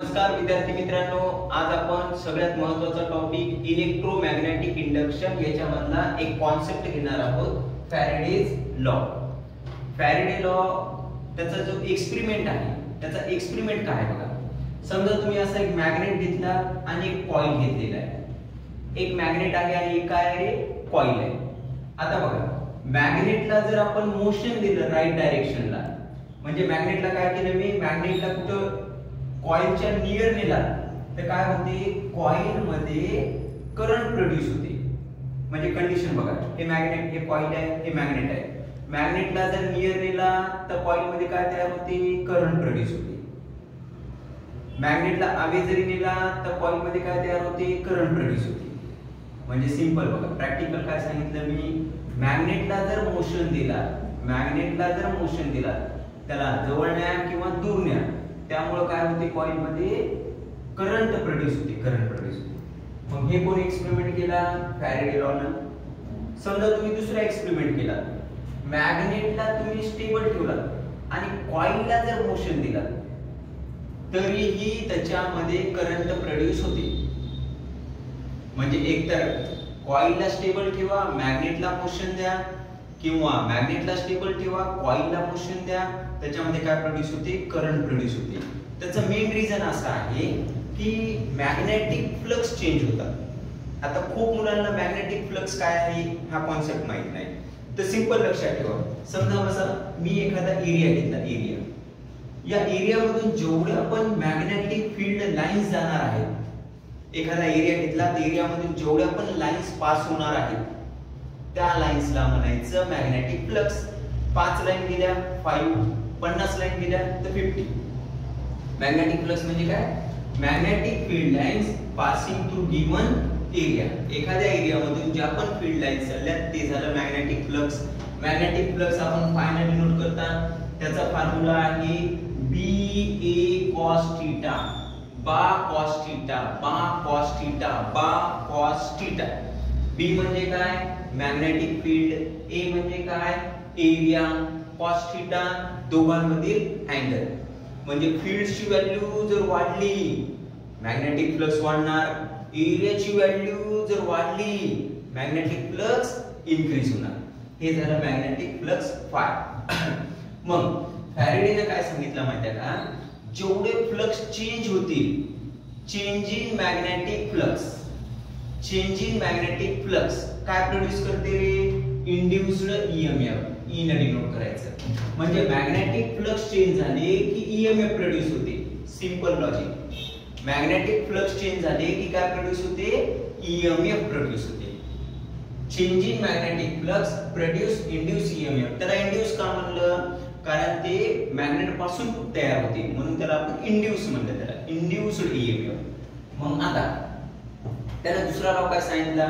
नमस्कार विद्यार्थी मित्रांनो, आज आपण सगळ्यात महत्त्वाचा टॉपिक इलेक्ट्रोमॅग्नेटिक इंडक्शन याच्यामधला एक कॉन्सेप्ट घेणार आहोत, फॅरेडेज लॉ. फॅरेडे लॉ त्याचा जो एक्सपेरिमेंट आहे, त्याचा एक्सपेरिमेंट काय आहे बघा. समजा तुम्ही असा एक मॅग्नेट घेतला आणि एक कॉईल घेतलेला आहे. एक मॅग्नेट आहे आणि एक काय आहे, कॉईल आहे. आता बघा, मॅग्नेटला जर आपण मोशन दिलं राईट डायरेक्शनला, म्हणजे मॅग्नेटला काय केलं मी, मॅग्नेटला कुठं कॉइलच्या नियर नेला तर काय होते, कॉइल मध्ये करंट प्रोड्यूस होते. म्हणजे कंडिशन बघा, हे मॅग्नेट, हे कॉइल आहे, हे मॅग्नेट आहे. मॅग्नेटला जर नियर नेला तर कॉइल मध्ये काय तयार होते, करंट प्रोड्यूस होते. मॅग्नेटला अवे जरी नेला तर कॉइल मध्ये काय तयार होते, करंट प्रोड्यूस होते. म्हणजे सिंपल बघा, प्रॅक्टिकल काय सांगितलं मी, मॅग्नेटला जर मोशन दिला, मॅग्नेटला जर मोशन दिला, त्याला जवळ न्या किंवा दूर न्या, त्यामुळे काय होते, कॉइल मध्ये करंट प्रोड्यूस होते, करंट प्रोड्यूस होते. मग हे कोण एक्सपेरिमेंट केला, फॅरेडे लॉनं. समजा तुम्ही दुसरा एक्सपेरिमेंट केला, मॅग्नेटला तुम्ही स्टेबल ठेवला आणि कॉइलला जर मोशन दिला तरीही त्याच्यामध्ये करंट प्रोड्यूस होते. म्हणजे एकतर कॉइलला स्टेबल ठेवा, मॅग्नेटला मोशन द्या, किंवा मॅग्नेटला स्टेबल ठेवा, कॉइलला मोशन द्या, त्याच्यामध्ये काय प्रोड्यूस होते, करंट प्रोड्यूस होते. त्याचं मेन रिझन असं आहे की मॅग्नेटिक फ्लक्स चेंज होतात. आता खूप मुलांना मॅग्नेटिक फ्लक्स काय आहे हा कॉन्सेप्ट माहित नाही. तर सिंपल लक्षात ठेवा, समजा बसा मी एखादा एरिया घेतला, एरिया, या एरियामधून जेवढ्या पण मॅग्नेटिक फील्ड लाईन्स जाणार आहेत, एखादा एरिया घेतला तर एरियामधून जेवढ्या पण लाईन्स पास होणार आहेत त्या लाईन्सला म्हणायचं मॅग्नेटिक फ्लक्स. 5 लाईन गेल्या 5, 50 लाईन गेल्या तर 50. मॅग्नेटिक फ्लक्स म्हणजे काय, magnetic field lines passing through given area. एखाद्या एरियामधून ज्या पण फील्ड लाईन्स चालल्या ते झालं मॅग्नेटिक फ्लक्स. मॅग्नेटिक फ्लक्स आपण फायनली नोट करता, त्याचा फॉर्म्युला आहे BA cos थीटा, बा cos थीटा, बा cos थीटा, बा cos थीटा. B म्हणजे काय, मॅग्नेटिक फील्ड, A म्हणजे काय, एरिया, cos थीटा दोघांमधील अँगल. म्हणजे फील्डची व्हॅल्यू जर वाढली, मॅग्नेटिक फ्लक्स वाढणार. एरियाची व्हॅल्यू जर वाढली, मॅग्नेटिक फ्लक्स इन्क्रीज होणार. हे झालं मॅग्नेटिक फ्लक्स फाय. मग फॅरेडेने काय सांगितलं माहिती आहे का, जेवढे फ्लक्स चेंज होतील, change in magnetic flux, change in magnetic flux काय प्रोड्यूस करते, इंड्यूस्ड ईएमएफ. ई ने डिनोट करायचं. म्हणजे मॅग्नेटिक फ्लक्स चेंज झाले की ईएमएफ प्रोड्यूस होते. Simple logic. Magnetic flux change झाले की काय प्रोड्यूस होते, ईएमएफ प्रोड्यूस होते. Change in magnetic flux produce induce EMF. त्याला इंड्यूस का म्हणलं, कारण ते मॅग्नेट पासून तयार होते म्हणून त्याला आपण इंड्यूस म्हणलं, त्याला इंड्यूस्ड ईएमएफ. मग आता त्याला दुसरा लॉ काय सांगितला,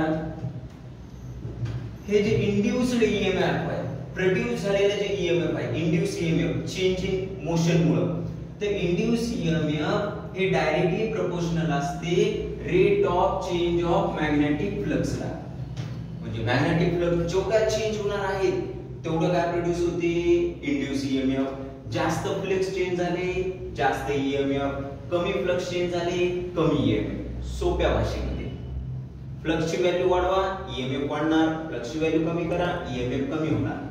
हे जे इंड्यूस्ड ईएमएफ आहे, प्रोड्यूस झालेले जे ईएमएफ आहे, induce EMF change in motion मुळे, ते इंड्यूस ईएमएफ हे डायरेक्टली प्रोपोर्शनल असते rate of change of magnetic फ्लक्सला. म्हणजे मॅग्नेटिक फ्लक्स जेवढा चेंज होणार आहे तेवढं काय प्रोड्यूस होते, इंड्यूस ईएमएफ. जास्त फ्लक्स चेंज झाले, जास्त ईएमएफ. कमी फ्लक्स चेंज झाले, कमी ईएमएफ. सोप्या भाषेमध्ये फ्लक्सची व्हॅल्यू वाढवा, ईएमएफ वाढणार. फ्लक्सची व्हॅल्यू कमी करा, ईएमएफ कमी होणार.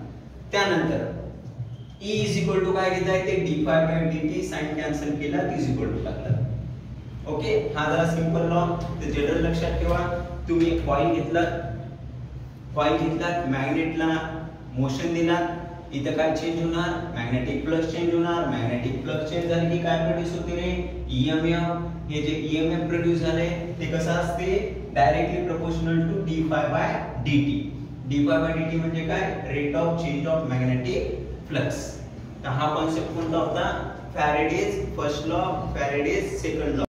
त्यानंतर E इज इक्वल टू काय घेताय, ते d phi by dt, sign cancel केला, इज इक्वल टू टाकला. ओके, हा जरा सिंपल लॉ. ते जनरल लक्षात ठेवा. तुम्ही कॉइल घेतला, कॉइल घेतला, मॅग्नेटला मोशन दिला, इथं काय चेंज होणार, मॅग्नेटिक फ्लक्स चेंज होणार. मॅग्नेटिक फ्लक्स चेंज झाले की काय प्रोड्यूस होते रे, ईएमएफ. हे जे ईएमएफ प्रोड्यूस झाले ते कसं असते, directly proportional to d phi by dt. d phi by dt म्हणजे काय, rate of change of magnetic flux. तर हा कॉन्सेप्ट कोणता होता, Faraday's first law, Faraday's second law.